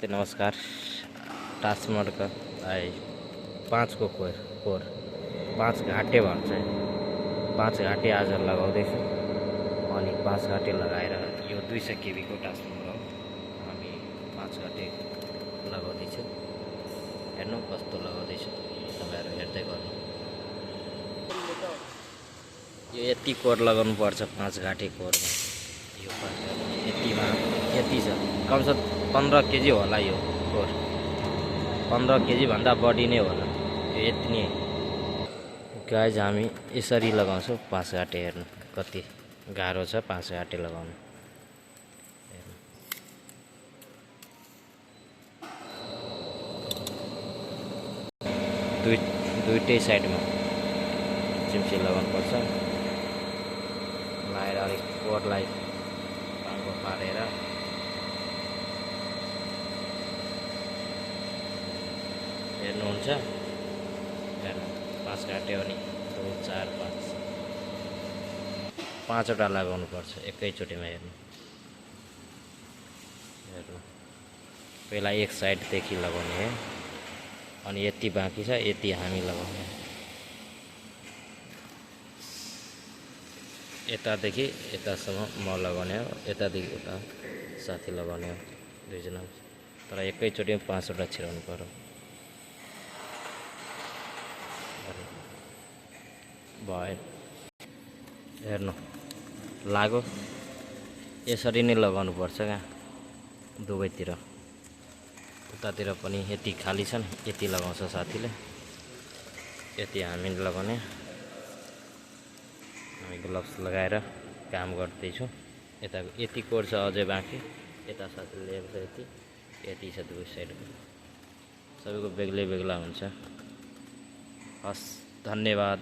नमस्कार। टास्मर का 5 को कोर 5 घाटे भन्छ। 5 घाटे आज लगाउँदैछु अनि 5 घाटे लगाएर यो 200 केबी को ट्रान्सफर्मर हो। हामी 5 घाटे लगाउँदैछु। हेर्नु कस्तो लगाउँदैछु, तपाईहरु हेर्दै गर्नु। यो यति कोर लगाउनु पर्छ 5 घाटे कोरमा। यो यतिमा यति छ, कमसे कम 15 केजी होला यो कोर। 15 केजी भन्दा बढी नै होला यो। यति नै गाइज हामी यसरी लगाउँछौँ 5 घाटे। हेर्नु कति गाह्रो छ 5 घाटे लगाउनु। दुईटै साइडमा चिम्ची लगाउनु पर्छ। लगाएर अलिक कोरलाई पाङ्गो पारेर हेर्नुहुन्छ। हेर्नु 5 घाटे अनि 2 4 5 5वटा लगाउनु पर्छ एकैचोटिमा। हेर्नु हेर्नु पहिला एक साइडदेखि लगाउने हो अनि यति बाँकी छ, यति हामी लगाउने। यतादेखि यतासम्म म लगाउने हो, यतादेखि उता साथी लगाउने हो, दुईजना। तर एकैचोटिमा 5वटा छिराउनु पर्यो। भयो हेर्नु लाग्यो। यसरी नै लगाउनु पर्छ क्या दुवैतिर। उतातिर पनि यति खाली छन्, यति लगाउँछ साथीले, यति हामी लगाउने। हामी ग्लोभ्स लगाएर काम गर्दैछौँ। यता यति कोर छ अझै बाँकी, यता साथीले ल्याएको छ यति, यति छ दुवै साइडको। सबैको बेग्लै बेग्ला हुन्छ। हस्, धन्यवाद।